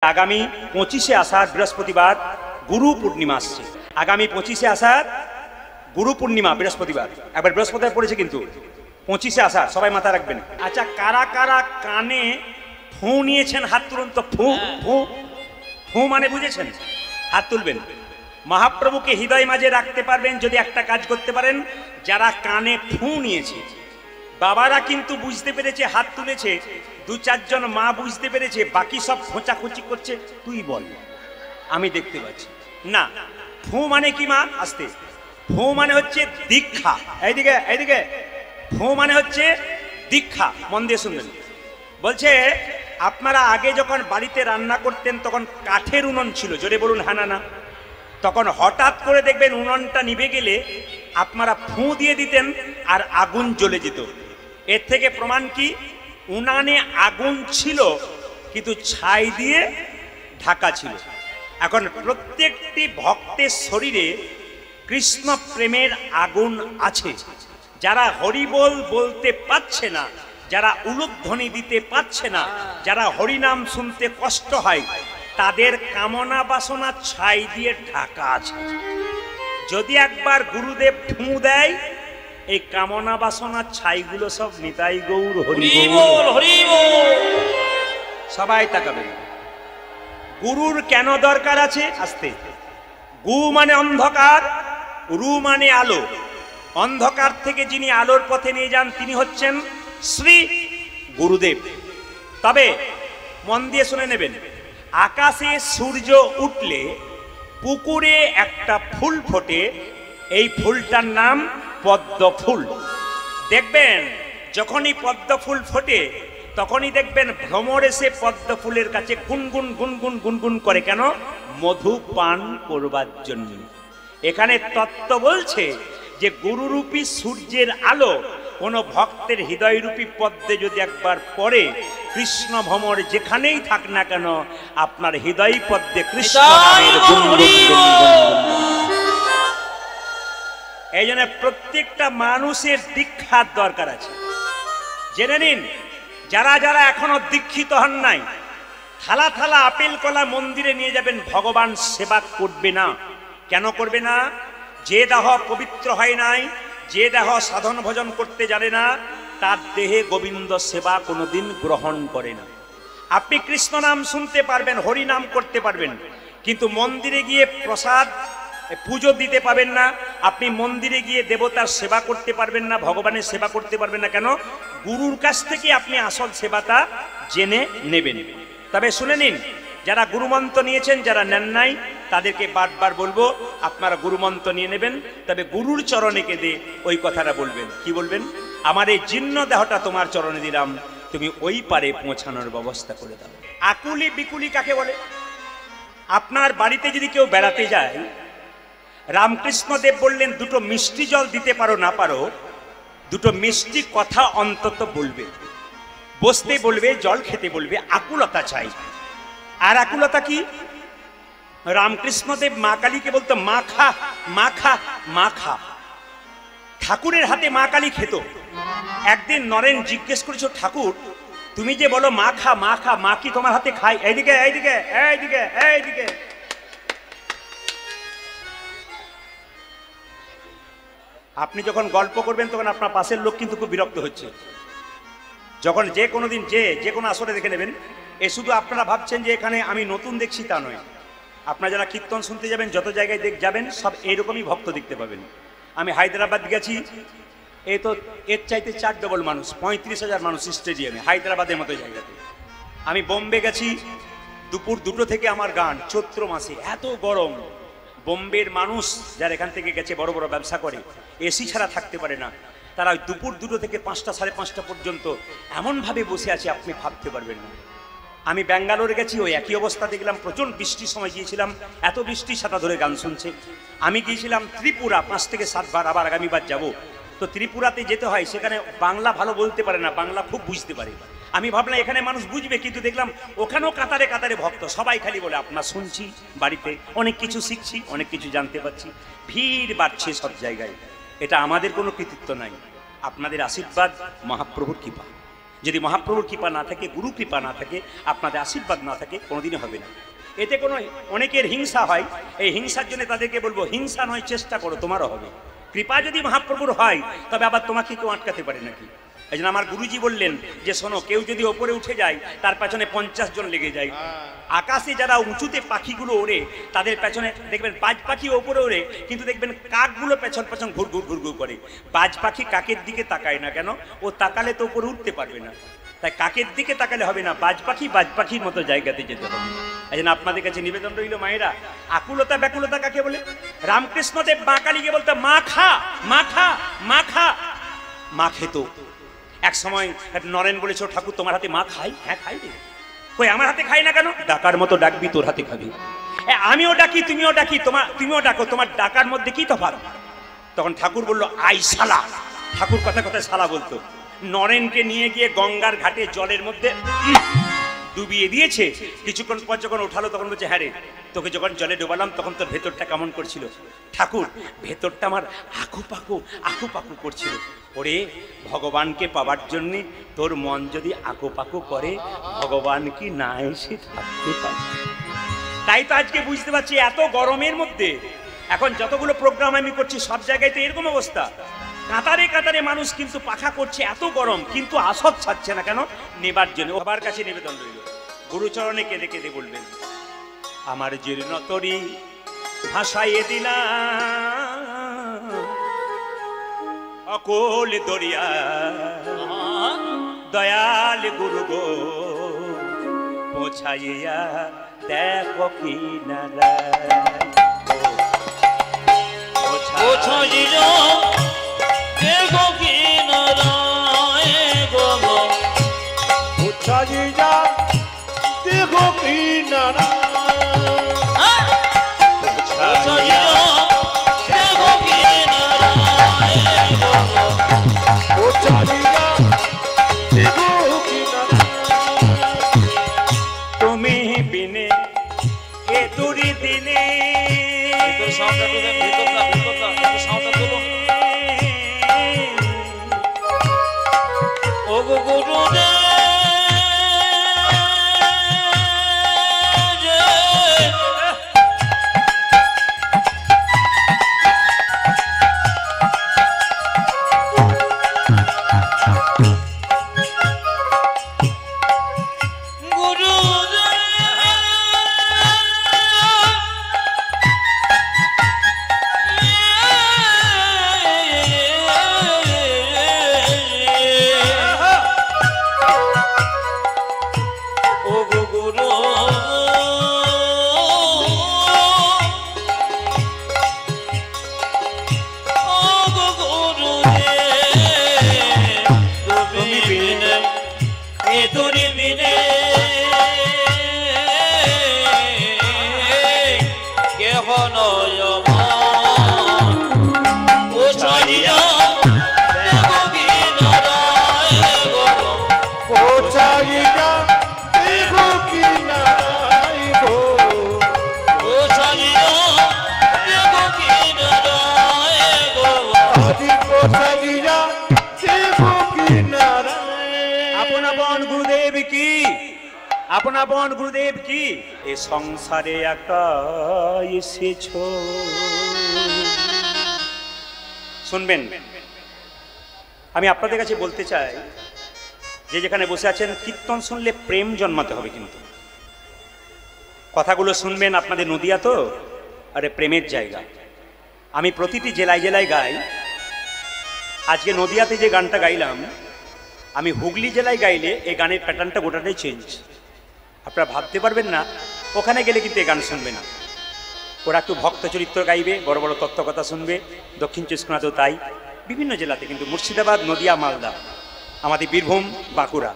আগামী 25শে আষাঢ় বৃহস্পতিবার গুরু পূর্ণিমা আসছে। আগামী 25শে আষাঢ় গুরু পূর্ণিমা বৃহস্পতিবার, একবার বৃহস্পতিবার পড়েছে কিন্তু 25শে আষাঢ়, সবাই মাথা রাখবেন। আচ্ছা, কারা কারা কানে ফু নিয়েছেন হাত তুলুন তো। ফু ফু ফু মানে বুঝেছেন? হাত তুলবেন। মহাপ্রভুকে হৃদয় মাঝে রাখতে পারবেন যদি একটা কাজ করতে পারেন। যারা কানে ফু নিয়েছে, বাবারা কিন্তু বুঝতে পেরেছে, হাত তুলেছে, দু চারজন মা বুঝতে পেরেছে, বাকি সব খোঁচাখুচি করছে তুই বল, আমি দেখতে পাচ্ছি না। ফু মানে কি মা? আস্তে। ফু মানে হচ্ছে দীক্ষা। এইদিকে এইদিকে। ফু মানে হচ্ছে দীক্ষা। মন দিয়ে শুনবেন। বলছে আপনারা আগে যখন বাড়িতে রান্না করতেন তখন কাঠের উনুন ছিল, জোরে বলুন হ্যাঁ না না। তখন হঠাৎ করে দেখবেন উনুনটা নিভে গেলে আপনারা ফু দিয়ে দিতেন আর আগুন জ্বলে যেত। এর থেকে প্রমাণ কি? উনানে আগুন ছিল কিন্তু ছাই দিয়ে ঢাকা ছিল। এখন প্রত্যেকটি ভক্তের শরীরে কৃষ্ণ প্রেমের আগুন আছে। যারা হরিবোল বলতে পারছে না, যারা উলুধ্বনি দিতে পারছে না, যারা হরিনাম শুনতে কষ্ট হয়, তাদের কামনা বাসনা ছাই দিয়ে ঢাকা আছে। যদি একবার গুরুদেব ফু দেয়, এই কামনা বাসনা ছাইগুলো সব নিতাই গৌর হরি বল, হরি বল। সবাই তাকাবেন। গুরুর কেন দরকার আছে? আস্তে। গু মানে অন্ধকার, রু মানে আলো। অন্ধকার থেকে যিনি আলোর পথে নিয়ে যান তিনি হচ্ছেন শ্রী গুরুদেব। তবে মন দিয়ে শুনে নেবেন, আকাশে সূর্য উঠলে পুকুরে একটা ফুল ফোটে, এই ফুলটার নাম পদ্ম ফুল। দেখবেন যখনই পদ্ম ফুল ফোটে তখনই দেখবেন ভ্রমর এসে পদ্ম ফুলের কাছে গুনগুন গুনগুন গুনগুন করে। কেন? মধু পান করবার জন্য। এখানে তত্ত্ব বলছে যে গুরুরূপী সূর্যের আলো কোন ভক্তের হৃদয়রূপী পদ্মে যদি একবার পড়ে, কৃষ্ণ ভ্রমর যেখানেই থাক না কেন আপনার হৃদয় পদ্মে কৃষ্ণ নামের গুনগুন। এই জন্য প্রত্যেকটা মানুষের দীক্ষার দরকার আছে। জেনে নিন, যারা যারা এখনো দীক্ষিত হন নাই, থালা থালা আপেল কলা মন্দিরে নিয়ে যাবেন, ভগবান সেবা করবে না। কেন করবে না? যে দেহ পবিত্র হয় নাই, যে দেহ সাধন ভজন করতে জানে না, তার দেহে গোবিন্দ সেবা কোনোদিন গ্রহণ করে না। আপনি কৃষ্ণ নাম শুনতে পারবেন, হরি নাম করতে পারবেন, কিন্তু মন্দিরে গিয়ে প্রসাদ পুজো দিতে পাবেন না। আপনি মন্দিরে গিয়ে দেবতার সেবা করতে পারবেন না, ভগবানের সেবা করতে পারবেন না। কেন? গুরুর কাছ থেকে আপনি আসল সেবাটা জেনে নেবেন। তবে শুনে নিন, যারা গুরুমন্ত্র নিয়েছেন, যারা নেন নাই, তাদেরকে বারবার বলবো আপনারা গুরুমন্ত্র নিয়ে নেবেন। তবে গুরুর চরণে কেঁদে ওই কথাটা বলবেন। কি বলবেন? আমার এই জীর্ণ দেহটা তোমার চরণে দিলাম, তুমি ওই পারে পৌঁছানোর ব্যবস্থা করে দাও। আকুলি বিকুলি কাকে বলে? আপনার বাড়িতে যদি কেউ বেড়াতে যায়, রামকৃষ্ণ দেব বললেন দুটো মিষ্টি জল দিতে পারো না পারো, দুটো মিষ্টি কথা অন্তত বলবে। বসতে বলবে, জল খেতে বলবে। আকুলতা চাই। আর আকুলতা কি? রামকৃষ্ণদেব মা কালীকে বলতো মা খা, মা খা, মা খা। ঠাকুরের হাতে মা কালী খেত। একদিন নরেন জিজ্ঞেস করেছ, ঠাকুর তুমি যে বলো মা খা, মা খা, মা কি তোমার হাতে খায়? এইদিকে এইদিকে এইদিকে এইদিকে। আপনি যখন গল্প করবেন তখন আপনার পাশের লোক কিন্তু খুব বিরক্ত হচ্ছে। যখন যে কোনো দিন যে কোনো আসরে দেখে নেবেন, এ শুধু আপনারা ভাবছেন যে এখানে আমি নতুন দেখছি তা নয়। আপনারা যারা কীর্তন শুনতে যাবেন, যত জায়গায় যাবেন, সব এইরকমই ভক্ত দেখতে পাবেন। আমি হায়দ্রাবাদ গেছি, এ তো এর চাইতে 4 ডবল মানুষ, 35,000 মানুষ স্টেডিয়ামে, হায়দ্রাবাদের মতো জায়গাতে। আমি বোম্বে গেছি, দুপুর 2টো থেকে আমার গান, চৈত্র মাসে এত গরম। বোম্বের মানুষ যারা এখান থেকে গেছে, বড় বড় ব্যবসা করে, এসি ছাড়া থাকতে পারে না। তারা ওই দুপুর 2টো থেকে 5টা সাড়ে 5টা পর্যন্ত এমনভাবে বসে আছে আপনি ভাবতে পারবেন না। আমি ব্যাঙ্গালোরে গেছি, ওই একই অবস্থা দেখলাম। প্রচণ্ড বৃষ্টির সময় গিয়েছিলাম, এত বৃষ্টি ছাতা ধরে গান শুনছে। আমি গিয়েছিলাম ত্রিপুরা, 5 থেকে 7 বার, আবার আগামীবার যাব। তো ত্রিপুরাতে যেতে হয়, সেখানে বাংলা ভালো বলতে পারে না, বাংলা খুব বুঝতে পারে। আমি ভাবলাম এখানে মানুষ বুঝবে, কিন্তু দেখলাম ওখানেও কাতারে কাতারে ভক্ত, সবাই খালি বলে আপনার শুনছি, বাড়িতে অনেক কিছু শিখছি, অনেক কিছু জানতে পারছি। ভিড় বাড়ছে সব জায়গায়। এটা আমাদের কোনো কৃতিত্ব নাই, আপনাদের আশীর্বাদ, মহাপ্রভুর কৃপা। যদি মহাপ্রভুর কৃপা না থাকে, গুরু কৃপা না থাকে, আপনাদের আশীর্বাদ না থাকে, কোনোদিনই হবে না। এতে কোনো অনেকের হিংসা হয়, এই হিংসার জন্য তাদেরকে বলবো হিংসা নয়, চেষ্টা করো, তোমারও হবে। কৃপা যদি মহাপ্রভুর হয় তবে আবার তোমাকে কেউ আটকাতে পারে নাকি? এই জন্য আমার গুরুজি বললেন যে শোনো, কেউ যদি ওপরে উঠে যায় তার পেছনে 50 জন লেগে যায়। আকাশে যারা উঁচুতে পাখিগুলো ওড়ে তাদের পেছনে দেখবেন বাজ পাখি ওপরে ওড়ে, কিন্তু দেখবেন কাকগুলো পেছন পেছন ঘুর ঘুর ঘুর ঘুর করে। বাজ পাখি কাকের দিকে তাকায় না কেন? ও তাকালে তো উপরে উঠতে পারবে না, তাই কাকের দিকে তাকালে হবে না, বাজ পাখির মতো জায়গাতে যেতে হবে। এই জন্য আপনাদের কাছে নিবেদন রইল মায়েরা, আকুলতা ব্যাকুলতা কাকে বলে? রামকৃষ্ণদেব মা কালীকে বলতে মা খা, মা খা, মা খা। মা খেত। এক সময় নরেন বলেছ, ঠাকুর তোমার হাতে মা খাই? হ্যাঁ খাই রে। কই আমার হাতে খাই না কেন? ডাকার মতো ডাকবি, তোর হাতে খাবি। আমিও ডাকি, তুমিও ডাকি, তুমিও ডাকো, তোমার ডাকার মধ্যে কি তফাৎ? তখন ঠাকুর বলল আই শালা। ঠাকুর কথা কথা শালা বলতো। নরেনকে নিয়ে গিয়ে গঙ্গার ঘাটে জলের মধ্যে ডুবিয়ে দিয়েছে। কিছুক্ষণ পর যখন ওঠালো তখন বলছে, হ্যাঁ রে, তোকে যখন জলে ডোবালাম তখন তোর ভেতরটা কেমন করছিল? ঠাকুর, ভেতরটা আমার আকুপাকু আকুপাকু করছিল। ওরে, ভগবানকে পাবার জন্য তোর মন যদি আকুপাকু করে, ভগবান কি না এসে থাকতে পারে? তাই তো আজকে বুঝতে পারছি, এত গরমের মধ্যে এখন যতগুলো প্রোগ্রাম আমি করছি সব জায়গায় তো এরকম অবস্থা। কাতারে কাতারে মানুষ কিন্তু পাখা করছে, এত গরম, কিন্তু আসর ছাড়ছে না কেন? নেবার জন্য। সবার কাছে নিবেদন রইল, গুরুচরণে কেঁদে কেঁদে বলবেন, আমার জীর্ণ তরি ভাসাইয়ে দিলাম অকল দরিয়া, দয়াল গুরু গো পৌঁছাইয়া দেখো কিনারা, পৌঁছাইয়া দেখো কিনারা, পৌঁছাইয়া দেখো কিনারা, পৌঁছাইয়া দেখো কিনারা, পৌঁছাইয়া দেখো কিনারা। তুমি বিনে এ দুরি দিনে ও গুরু রে, আপন গুরুদেব কি এ সংসারে একা এসেছ। শুনবেন, আমি আপনাদের কাছে বলতে চাই যে যেখানে বসে আছেন, কীর্তন শুনলে প্রেম জন্মাতে হবে। কিন্তু কথাগুলো শুনবেন, আপনাদের নদিয়া তো, আরে প্রেমের জায়গা। আমি প্রতিটি জেলায় জেলায় গাই। আজকে নদিয়াতে যে গানটা গাইলাম, আমি হুগলি জেলায় গাইলে এই গানের প্যাটার্নটা গোটাটাই চেঞ্জ। আপনারা ভাবতে পারবেন না, ওখানে গেলে কিন্তু এই গান শুনবে না। ওরা একটু ভক্ত চরিত্র গাইবে, বড় বড় তত্ত্বকথা শুনবে। দক্ষিণ চব্বিশ পরগনাতেও তাই, বিভিন্ন জেলাতে। কিন্তু মুর্শিদাবাদ, নদিয়া, মালদা, আমাদের বীরভূম, বাঁকুড়া,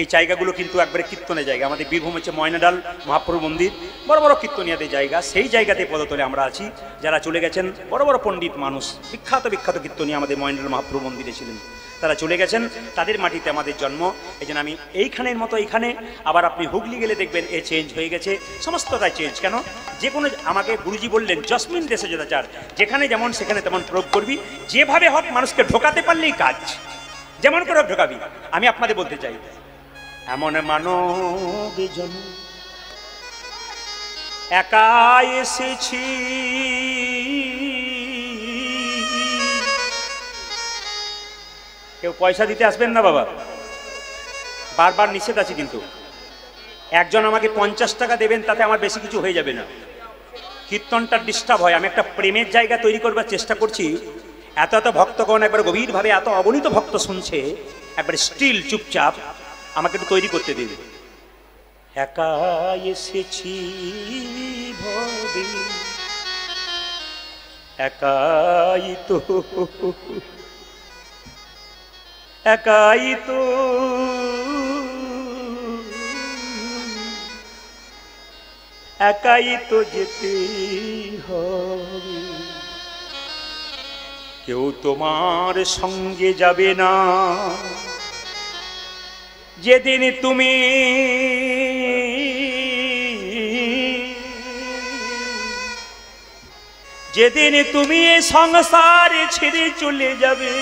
এই জায়গাগুলো কিন্তু একবারে কীর্তনের জায়গা। আমাদের বীরভূম হচ্ছে ময়নাডাল মহাপ্রভু মন্দির, বড় বড় কীর্তনিয়াদের জায়গা। সেই জায়গাতে পদতলে আমরা আছি। যারা চলে গেছেন, বড় বড় পণ্ডিত মানুষ, বিখ্যাত বিখ্যাত কীর্তনিয়া আমাদের ময়নাডাল মহাপ্রভু মন্দিরে ছিলেন, তারা চলে গেছেন। তাদের মাটিতে আমাদের জন্ম। এই জন্য আমি এইখানের মতো এইখানে, আবার আপনি হুগলি গেলে দেখবেন এ চেঞ্জ হয়ে গেছে, সমস্তটাই চেঞ্জ। কেন? যে কোনো, আমাকে গুরুজি বললেন জসমিন দেশে যথাচার, যেখানে যেমন সেখানে তেমন প্রয়োগ করবি, যেভাবে হোক মানুষকে ঢোকাতে পারলেই কাজ। যেমন করে ঢোকাবি। আমি আপনাদের বলতে চাই, এমন মানব জন একা এসেছি, কেউ পয়সা দিতে আসবেন না বাবা, বারবার নিষেধ আছে কিন্তু। একজন আমাকে 50 টাকা দেবেন, তাতে আমার বেশি কিছু হয়ে যাবে না। কীর্তনটা ডিস্টার্ব হয়। আমি একটা প্রেমের জায়গা তৈরি করবার চেষ্টা করছি। এত এত ভক্তগণ একবার গভীরভাবে, এত অগণিত ভক্ত শুনছে, একবার স্টিল চুপচাপ, আমাকে একটু তৈরি করতে দিন। একা এসেছি ভবে, একাই তো, একাই তো, একাই তো যেতে হবে, কেউ তোমার সঙ্গে যাবে না। যেদিন তুমি যেদিন তুমি সংসার ছেড়ে চলে যাবে,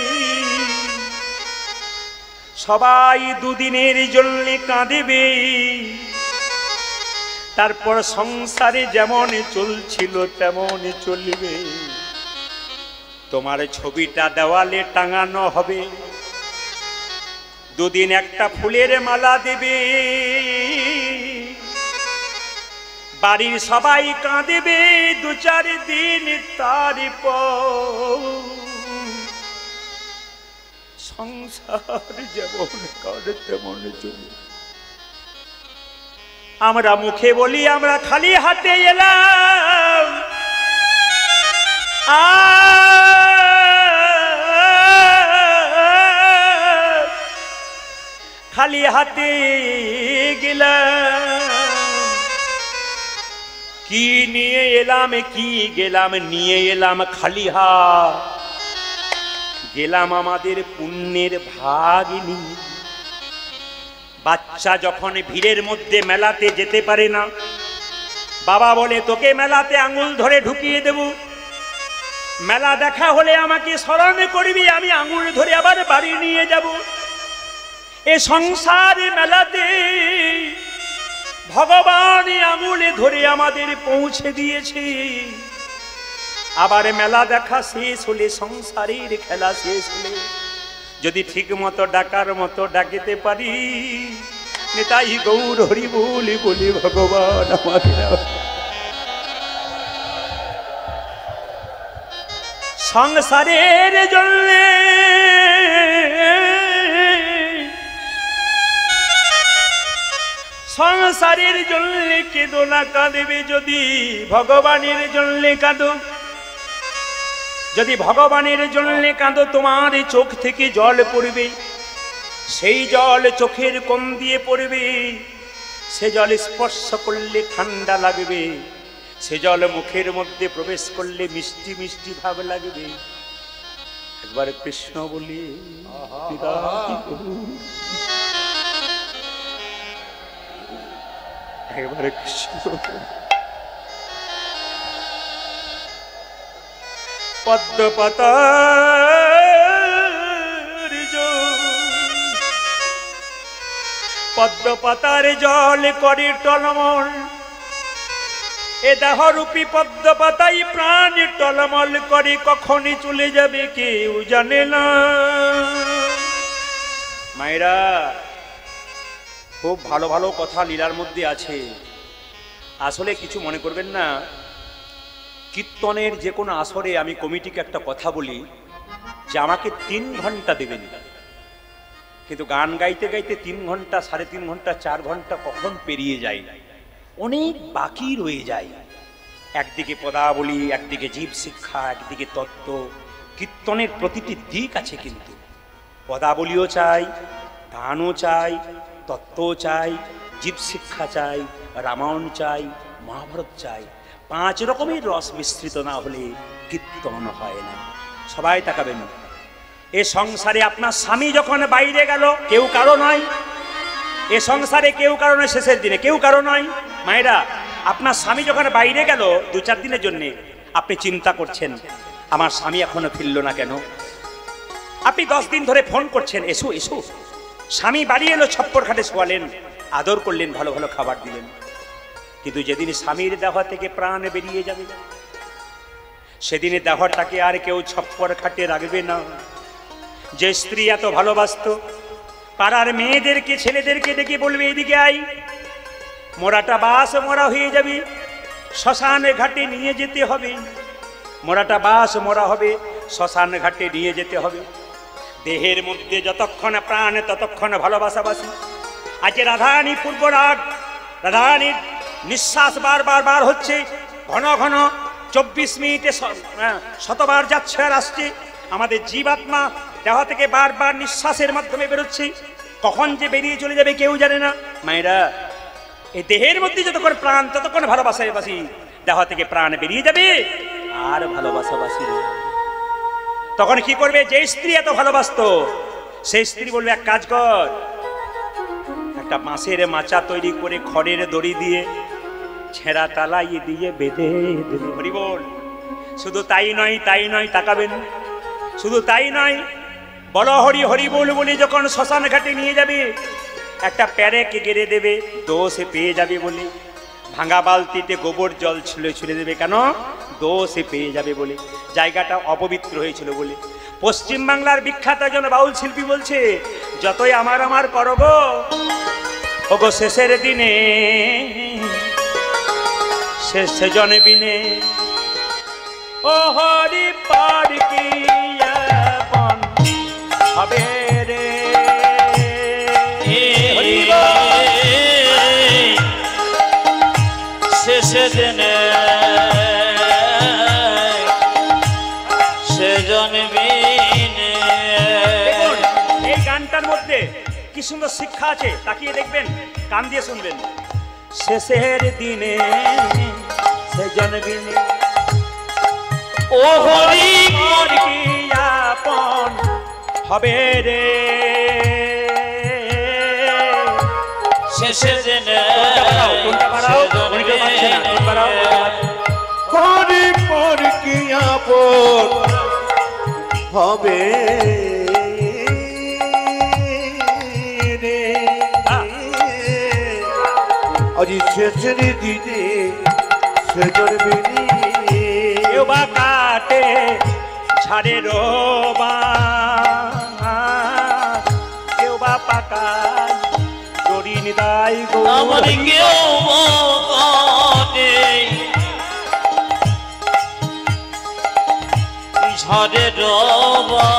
সবাই দুদিনের জন্য কাঁদবে, তারপর সংসারে যেমন চলছিল তেমন চলবে। তোমার ছবিটা দেওয়ালে টাঙানো হবে, দুদিন একটা ফুলের মালা দেবে, বাড়ির সবাই কাঁদবে 2-4 দিন, তারপর সংসার যেমন কাঁদে তেমন চলবে। আমরা মুখে বলি আমরা খালি হাতে এলাম, খালি হাতে গেলাম, কি নিয়ে এলাম, কি গেলাম, নিয়ে এলাম খালি হাত, গেলাম আমাদের পুণ্যের ভাগ নিয়ে। বাচ্চা যখন ভিড়ের মধ্যে মেলাতে যেতে পারে না, বাবা বলে তোকে মেলাতে আঙুল ধরে ঢুকিয়ে দেব, মেলা দেখা হলে আমাকে স্মরণ করবি, আমি আঙুল ধরে আবার বাড়ি নিয়ে যাব। এ সংসারে মেলাতে ভগবান আঙুলে ধরে আমাদের পৌঁছে দিয়েছে। আবার মেলা দেখা শেষ হলে, সংসারের খেলা শেষ হলে, যদি ঠিক মতো ডাকার মতো ডাকিতে পারি, নিতাই গৌর হরি বলি বলি ভগবান আমাকে সংসারের জন্যে সংসারের জন্যে কেঁদো না, কাঁদবে যদি ভগবানের জন্যে কাঁদো। যদি ভগবানের জন্যে কাঁদো, তোমার চোখ থেকে জল পড়বে, সেই জল চোখের কোণ দিয়ে পড়বে, সে জল স্পর্শ করলে ঠান্ডা লাগবে, সে জল মুখের মধ্যে প্রবেশ করলে মিষ্টি মিষ্টি ভাব লাগবে। একবার কৃষ্ণ বলি, একবার কৃষ্ণ। পদ্মপাতার জল করে টলমল, এ দেহরূপী পদ্মপাতাই প্রাণ টলমল করে, কখনই চলে যাবে কেউ জানে না। মায়েরা, খুব ভালো ভালো কথা লীলার মধ্যে আছে, আসলে কিছু মনে করবেন না। কীর্তনের যে কোনো আসরে আমি কমিটিকে একটা কথা বলি যে আমাকে 3 ঘন্টা দেবেন, কিন্তু গান গাইতে গাইতে 3 ঘন্টা, 3.5 ঘন্টা, 4 ঘন্টা কখন পেরিয়ে যায়, অনেক বাকি রয়ে যায়। একদিকে পদাবলী, একদিকে জীব শিক্ষা, একদিকে তত্ত্ব। কীর্তনের প্রতিটি দিক আছে, কিন্তু পদাবলীও চাই, গানও চাই, তত্ত্বও চাই, জীব শিক্ষা চাই, রামায়ণ চাই, মহাভারত চাই। 5 রকমের রস মিশ্রিত না হলে কীর্তন হয় না। সবাই তাকাবেন, এ সংসারে আপনার স্বামী যখন বাইরে গেল, কেউ কারো নয়। এ সংসারে কেউ কারো নয়, শেষের দিনে কেউ কারো নয়। মায়েরা, আপনার স্বামী যখন বাইরে গেল 2-4 দিনের জন্য, আপনি চিন্তা করছেন আমার স্বামী এখনো ফিরল না কেন, আপনি 10 দিন ধরে ফোন করছেন, এসো এসো। স্বামী বাড়ি এলো, ছপ্পর খাটে শোয়ালেন, আদর করলেন, ভালো ভালো খাবার দিলেন। কিন্তু যেদিন স্বামীর দেহ থেকে প্রাণ বেরিয়ে যাবে, সেদিনে দেহটাকে আর কেউ ছপ্পর খাটে রাখবে না। যে স্ত্রী এত ভালোবাসতো, পাড়ার মেয়েদেরকে ছেলেদেরকে ডেকে বলবে এদিকে আই, মোরাটা বাস মোরা হয়ে যাবে, শ্মশান ঘাটে নিয়ে যেতে হবে। মোরাটা বাস মোরা হবে, শ্মশান ঘাটে নিয়ে যেতে হবে। দেহের মধ্যে যতক্ষণ প্রাণ ততক্ষণ ভালোবাসাবাসি। আজ রাধারানী পূর্বরাগ, রাধারানীর নিঃশ্বাস বার বার হচ্ছে, ঘন ঘন 24 মিনিটে শতবার যাচ্ছে আর আসছে। আমাদের জীবাত্মা দেহ থেকে বারবার নিঃশ্বাসের মাধ্যমে বেরোচ্ছে, কখন যে বেরিয়ে চলে যাবে কেউ জানে না। মায়েরা, এই দেহের মধ্যে যতক্ষণ প্রাণ ততক্ষণ ভালোবাসাবাসি, দেহ থেকে প্রাণ বেরিয়ে যাবে আর ভালোবাসাবাসি। তখন কি করবে? যে স্ত্রী এত ভালোবাসতো, সেই স্ত্রী বলবে এক কাজ কর, একটা বাঁশের মাচা তৈরি করে খড়ের দড়ি দিয়ে ছেঁড়া তালাই দিয়ে বেঁধে দেবে। হরি বল। শুধু তাই নয়, তাই নয়, তাকাবেন, শুধু তাই নয়, বলো হরি হরি বল বলে যখন শ্মশান ঘাটে নিয়ে যাবে, একটা প্যারেকে গেড়ে দেবে, দোষে পেয়ে যাবে বলে। ভাঙা বালতিতে গোবর জল ছুঁড়ে দেবে, কেন? দোষে পেয়ে যাবে বলে, জায়গাটা অপবিত্র হয়েছিল বলে। পশ্চিম বাংলার বিখ্যাত একজন বাউল শিল্পী বলছে, যতই আমার আমার করো গো, ওগো শেষের দিনে শেষ জনে বিনে, ও হরি পার কি আপন হবে রে। শেষে দিনে সেজন বিনে। এই গানটার মধ্যে কি সুন্দর শিক্ষা আছে, তাকিয়ে দেখবেন, কান দিয়ে শুনবেন। শেষের দিনে সেজন বিনে, ও হরি পার কি আপন হবে রে। শেষে দিনে হরি পর কি আপন হবে রে। আজ শেষের দিনে সেজন বিনে, কেউ বা কাটে ঝাড়ে রোবাস, কেউ বা পাকায় দড়ি নিদাই গো। আমার কেউ কাটে ঝড়ে রবা,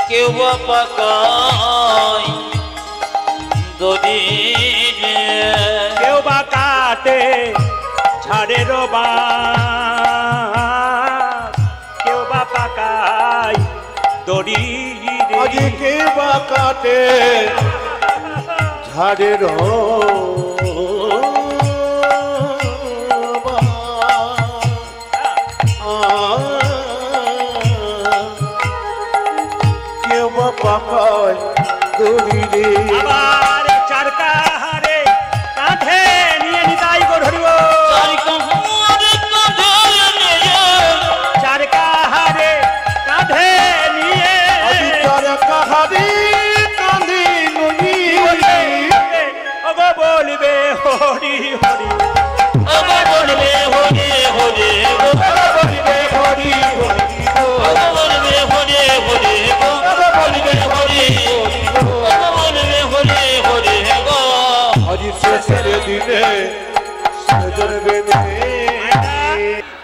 কেউ বা পাকায় দড়ি, কেউ বা কাটে ঝাড়ে রোবাস, কেউ বা পাকায় দড়ি। আজ কে বা কাটে ঝাড়ের কেউ বা পাকায় দড়ি রে। আবার চারকা হারে কাঁধে নিয়ে নিতাই গো ধরিব, চারকা হারে কাঁধে নিয়ে কাহারি কাঁদি নদী ওগো বলবে হরি হরি, বলবে হরে হরে, বলিবে হরি হরি বলবে হরে হরে, বলবে হরে, বলবে হরে হরে গো। হরি শেষের দিনে সেজন বিনে।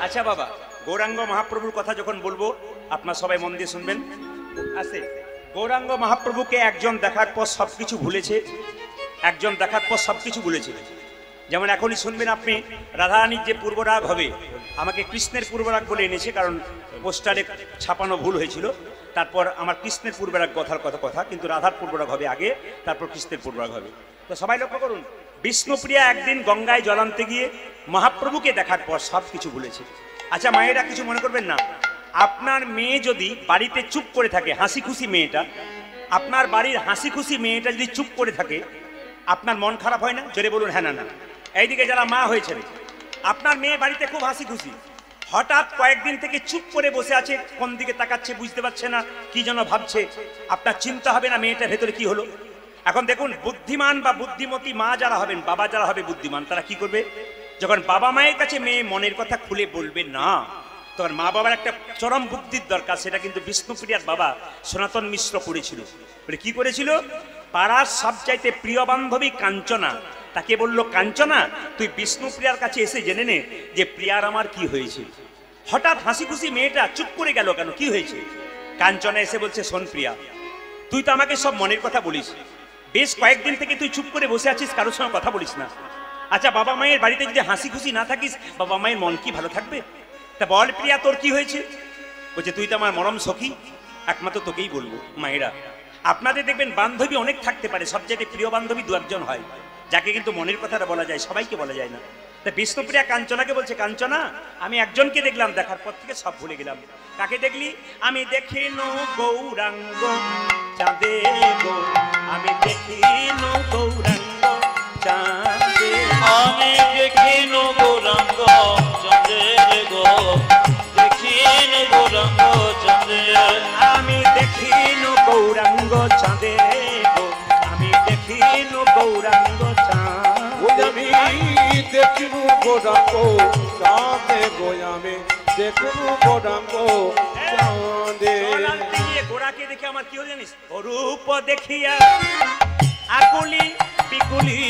আচ্ছা বাবা, গৌরাঙ্গ মহাপ্রভুর কথা যখন বলবো আপনার সবাই মন দিয়ে শুনবেন। আছে গৌরাঙ্গ মহাপ্রভুকে একজন দেখার পর সবকিছু ভুলেছে, একজন দেখার পর সবকিছু ভুলেছে। যেমন এখনই শুনবেন আপনি, রাধারানীর যে পূর্বরাগ হবে, আমাকে কৃষ্ণের পূর্বরাগ বলে এনেছে, কারণ পোস্টারে ছাপানো ভুল হয়েছিল। তারপর আমার কৃষ্ণের পূর্বরাগ কথা, কিন্তু রাধার পূর্বরাগ হবে আগে, তারপর কৃষ্ণের পূর্বরাগ হবে। তো সবাই লক্ষ্য করুন, বিষ্ণুপ্রিয়া একদিন গঙ্গায় জল আনতে গিয়ে মহাপ্রভুকে দেখার পর সব কিছু ভুলেছে। আচ্ছা মায়েরা কিছু মনে করবেন না, আপনার মেয়ে যদি বাড়িতে চুপ করে থাকে, হাসি খুশি মেয়েটা, আপনার বাড়ির হাসি খুশি মেয়েটা যদি চুপ করে থাকে, আপনার মন খারাপ হয় না? জোরে বলুন হ্যাঁ না না। এইদিকে যারা মা হয়েছেন, আপনার মেয়ে বাড়িতে খুব হাসি খুশি, হঠাৎ কয়েকদিন থেকে চুপ করে বসে আছে, কোন দিকে তাকাচ্ছে বুঝতে পারছে না, কি যেন ভাবছে। আপনার চিন্তা হবে না মেয়েটার ভেতরে কি হলো? এখন দেখুন, বুদ্ধিমান বা বুদ্ধিমতী মা যারা হবেন, বাবা যারা হবে বুদ্ধিমান, তারা কি করবে? যখন বাবা মায়ের কাছে মেয়ে মনের কথা খুলে বলবে না, তখন মা বাবার একটা চরম বুদ্ধির দরকার। সেটা কিন্তু বিষ্ণুপ্রিয়ার বাবা সনাতন মিশ্র করেছিল। বলে কি করেছিল? পাড়ার সবচাইতে প্রিয় বান্ধবী কাঞ্চনা, তাকে বলল, কাঞ্চনা তুই বিষ্ণুপ্রিয়ার কাছে এসে জেনে নে যে প্রিয়ার আমার কি হয়েছে। হঠাৎ হাসি খুশি মেয়েটা চুপ করে গেল, কেন, কি হয়েছে? কাঞ্চনা এসে বলছে, শোন প্রিয়া, তুই তো আমাকে সব মনের কথা বলিস, বেশ কয়েকদিন থেকে তুই চুপ করে বসে আছিস, কারোর সঙ্গে কথা বলিস না। আচ্ছা, বাবা মায়ের বাড়িতে যদি হাসি খুশি না থাকিস, বাবা মায়ের মন কি ভালো থাকবে? তা বল প্রিয়া, তোর কি হয়েছে? বলছে, তুই তো আমার মরম সখী, একমাত্র তোকেই বলবো। মায়েরা, আপনাদের দেখবেন বান্ধবী অনেক থাকতে পারে, সবচেয়ে প্রিয় বান্ধবী দু একজন হয়, যাকে কিন্তু মনের কথাটা বলা যায়, সবাইকে বলা যায় না। তা বিষ্ণুপ্রিয়া কাঞ্চনাকে বলছে, কাঞ্চনা আমি একজনকে দেখলাম, দেখার পর থেকে সব ভুলে গেলাম। কাকে দেখলি? আমি দেখিনু গৌরাঙ্গ চাঁদে গো, আমি দেখিনু গৌরাঙ্গ চাঁদে, আমি দেখিনু গৌরাঙ্গ চাঁদে গো, দেখিনু গৌরাঙ্গ চাঁদে, আমি দেখিনু গৌরাঙ্গ চাঁদে গো, আমি দেখিনু গৌরাঙ্গ চাঁদে। আমি দেখিনু গৌরাঙ্গ চাঁদে গো, আমি দেখিনু গৌরাঙ্গ চাঁদে। গোড়াকে দেখে আমার কি হল জানিস? অরূপ দেখিয়া আকুলি বিকুলি,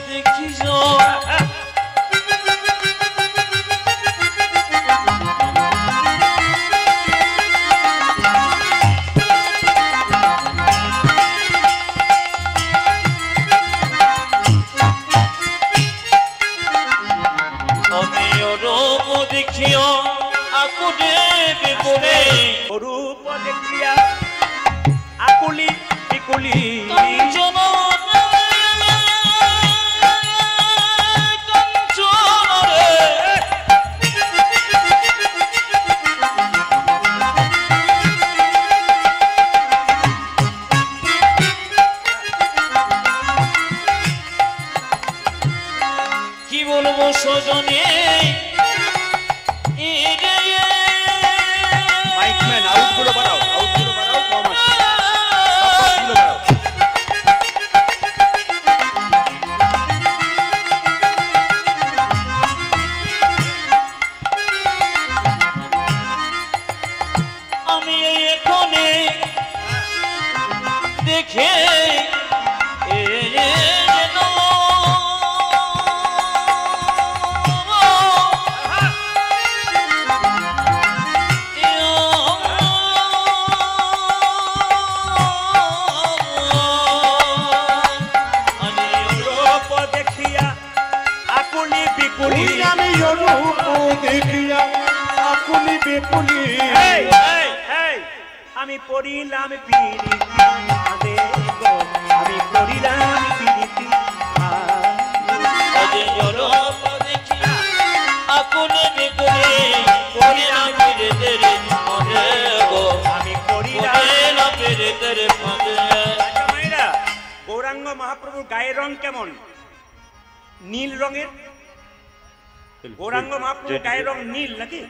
দেখিস আমি অরূপ দেখিও আকুলে বিকুলে, অরূপ দেখিয়া আকুলি বিকুলি, কাঞ্চন রে কি বলবো সজনে, মাইকম্যান আউটগুলো বাড়াও, আউটগুলো বাড়াও, কম আছে, আউটগুলো বাড়াও। আমি এখানে দেখে আমি অরূপ দেখিয়া আকুলি বিকুলি, আমি পড়িলাম পিরিতি আদে গো, আমি পড়িলাম পিরিতি আকুলে বিকুলে পড়িলাম পিরিতের ফাঁদে গো, আমি পড়িলাম। পিরিতের ফাঁদে। আচ্ছা মায়েরা, গৌরাঙ্গ মহাপ্রভুর গায়ের রং কেমন? নীল রঙের। গৌরাঙ্গ মহাপ্রভুর গায়ের রং নীল নাকি?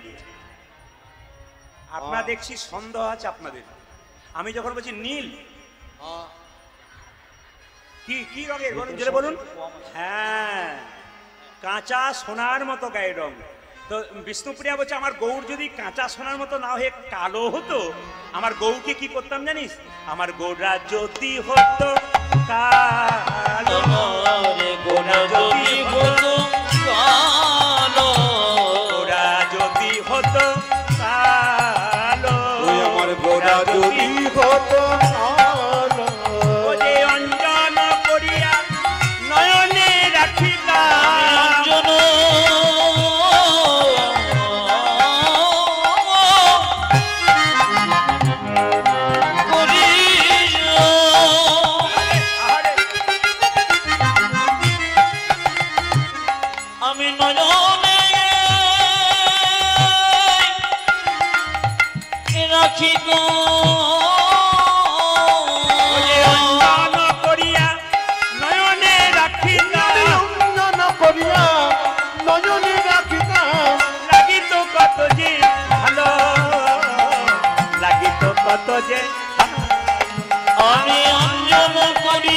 আপনারা দেখছি সন্দেহ আছে আপনাদের। আমি যখন বলছি নীল, কি কি রঙের বলুন, যেটা বলুন। হ্যাঁ, কাঁচা সোনার মতো গায়ের রং। তো বিষ্ণুপ্রিয়া বলছে, আমার গৌর যদি কাঁচা সোনার মতো না হয়ে কালো হতো, আমার গৌকে কি করতাম জানিস? আমার গৌরা যদি হতো কালো, গোনা যদি হতো কালো, গোরা যদি হতো কালো, ওই আমার গোরা যদি হতো কালো, ও যে অঞ্জন করিয়া নয়নে রাখিলাম, অঞ্জন করিস, আহারে, আমি নয়নে রাখি গো আমি অঞ্জন করি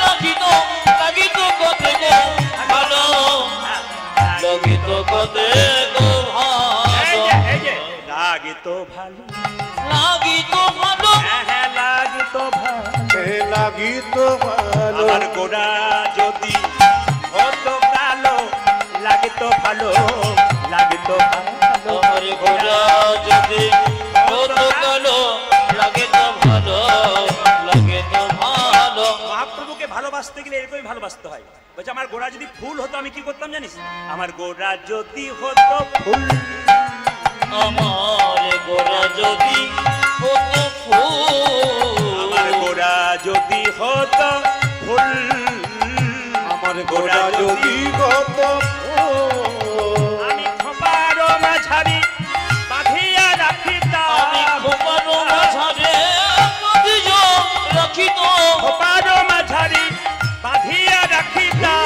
রাখিত লাগিত কতে গো ভালো লাগিত কতে গো ভালো লাগে তো ভালো লাগিত ভালো হ্যাঁ লাগে তো ভালো লাগি তো ভালো আমার গোড়া যদি হতো কালো লাগে তো ভালো লাগে তো ভালো আমার ঘোড়া যদি হতো কালো লাগে তো ভালো লাগে তো ভালো মহাপ্রভুকে ভালোবাসতে গেলে এরকমই ভালোবাসতে হয়। বলছে আমার গোড়া যদি ফুল হতো আমি কি করতাম জানিস? আমার গোড়া যদি হতো ফুল, আমার গোড়া যদি হতো ফুল আমার গোড়া যদি হতো ফুল, আমার গোড়া যদি গত আমি খোপারো মাঝারি বাঁধিয়া রাখিতাম, আমি খোপারো মাঝারে বাঁধিয়া রাখিত খোপারো মাঝারি বাঁধিয়া রাখিতাম।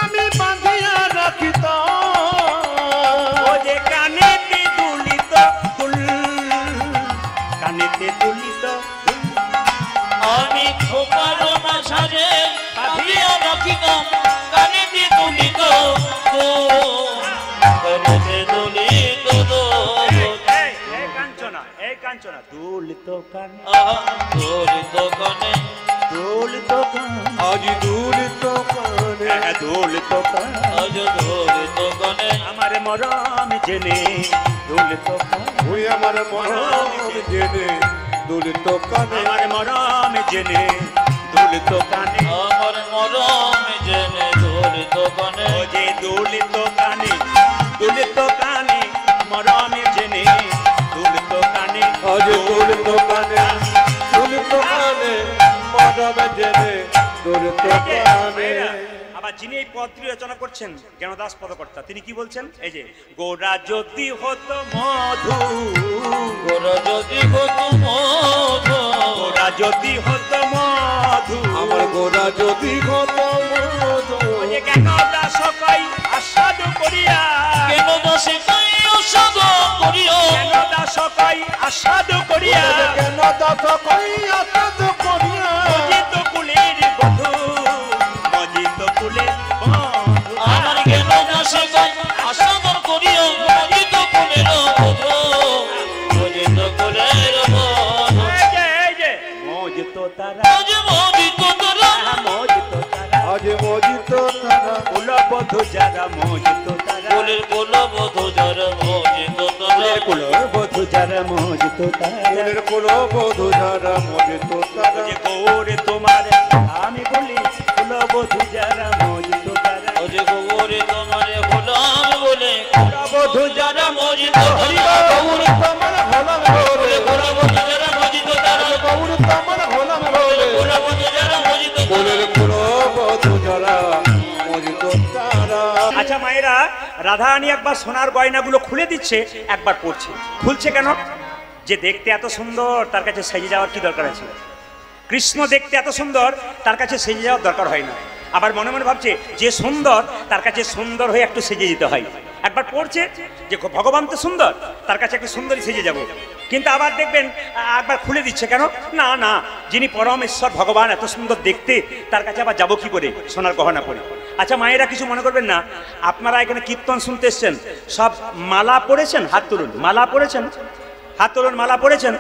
আমি বাঁধিয়া রাখিত ও যে কানেতে দুলিত দুল, কানেতে দুলিত দুল, আমি খোপারো মাঝারে বাঁধিয়া রাখিতাম কানেতে দুলিত কানেতে দুলিত এই কাঞ্চনা, এই কাঞ্চনা দুলিত কানে, দুলিত কানে দুলিত কানে, আজ দূর তো কানে হ্যাঁ দুলিত কানে, আজ দুলিত কানে আমার মরম জেনে দুলিত কানে, ওই আমার মরম জেনে দূরিত কানে আমার মরম জেনে দুলিত কানে, আমার মরম জেনে দুলিত কানে ও যে দুলিত কানে, দুলিত কানে, মরম জেনে দুলিত কানে, আজ দূরিত কানে দূরিত কানে মরম জেনে দূরিত কানে আবার যিনি এই পদটি রচনা করছেন জ্ঞানদাস পদকর্তা, তিনি কি বলছেন? এই যে গোরা যদি হতো মধু, গোরা যদি হতো মধু গোরা যদি হতো মধু, আমার গোড়া যদি গত মধু ওই যে জ্ঞানদাস কই আস্বাদু করিয়া, কেন দাসে তাই অসাধ করিও জ্ঞানদাস কই আস্বাদু করিয়া, কেন দাস কইয়া সাধ করিয়া মজিত কুলের বধূ, মজিত কুলের বধূ, আমার কেন দাসে তাই অসাধ করিও মজিত কুলের বধূ মজিত কুলের বধূ এই যে মজিত তারা, আজ মজিত তারা মজিত তারা, আজ মজিত তারা কুল বধূ যারা মজিত তারা, কুলের কুল বধূ যার মজিত তারা কুল বধূ যারা মজিত তারা, ফুলের কুল বধূ যারা মজিত তারা যে গৌরে তোমার আমি বলি কুল বধূ যারা মজিত তারা, ওরে গৌরে তোমারে গোলাম বলে কুল বধূ যারা মজিত হরি তারা গৌর তোমার হলাম ওরে গোলা বধূ যারা মজিত তারা গৌর তোমার হলাম গোলা বধূ যারা মজিত ফুলের কুল বধূ যারা মজিত তারা আচ্ছা মায়েরা, রাধারানী একবার সোনার গয়নাগুলো খুলে দিচ্ছে, একবার পড়ছে। খুলছে কেন? যে দেখতে এত সুন্দর তার কাছে সেজে যাওয়ার কি দরকার আছে? কৃষ্ণ দেখতে এত সুন্দর তার কাছে সেজে যাওয়ার দরকার হয় না। আবার মনে মনে ভাবছে যে সুন্দর তার কাছে সুন্দর হয়ে একটু সেজে যেতে হয়। একবার পড়ছে যে ভগবান তো সুন্দর, তার কাছে একটু সুন্দরী সেজে যাব। কিন্তু আবার দেখবেন একবার খুলে দিচ্ছে কেন? না না, যিনি পরমেশ্বর ভগবান এত সুন্দর দেখতে, তার কাছে আবার যাবো কি করে সোনার গহনা পরে? আচ্ছা মায়েরা কিছু মনে করবেন না, আপনারা এখানে কীর্তন শুনতে এসছেন, সব মালা পড়েছেন? হাত তুলুন। মালা পড়েছেন? হাত তুলুন। মালা পড়েছেন?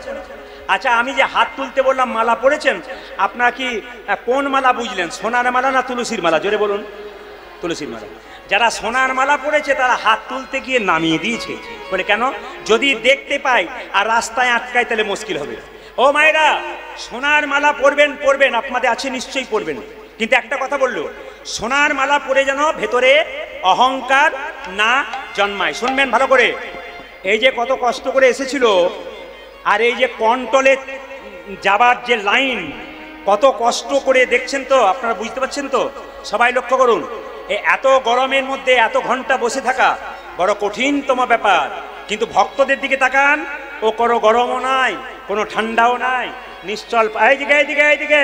আচ্ছা আমি যে হাত তুলতে বললাম মালা পড়েছেন, আপনারা কি কোন মালা বুঝলেন? সোনার মালা না তুলসীর মালা? জোরে বলুন। তুলসীর মালা। যারা সোনার মালা পড়েছে তারা হাত তুলতে গিয়ে নামিয়ে দিয়েছে। বলে কেন? যদি দেখতে পাই আর রাস্তায় আটকায় তাহলে মুশকিল হবে। ও মায়েরা, সোনার মালা পরবেন পরবেন, আপনাদের আছে নিশ্চয়ই পরবেন, কিন্তু একটা কথা বললো, সোনার মালা পরে যেন ভেতরে অহংকার না জন্মায়। শুনবেন ভালো করে। এই যে কত কষ্ট করে এসেছিল, আর এই যে কন্ট্রোলে যাবার যে লাইন, কত কষ্ট করে দেখছেন তো, আপনারা বুঝতে পারছেন তো? সবাই লক্ষ্য করুন, এত গরমের মধ্যে এত ঘন্টা বসে থাকা বড় কঠিনতম ব্যাপার। কিন্তু ভক্তদের দিকে তাকান, ও কোনো গরমও নাই, কোনো ঠান্ডাও নাই, নিশ্চল, এইদিকে এইদিকে এইদিকে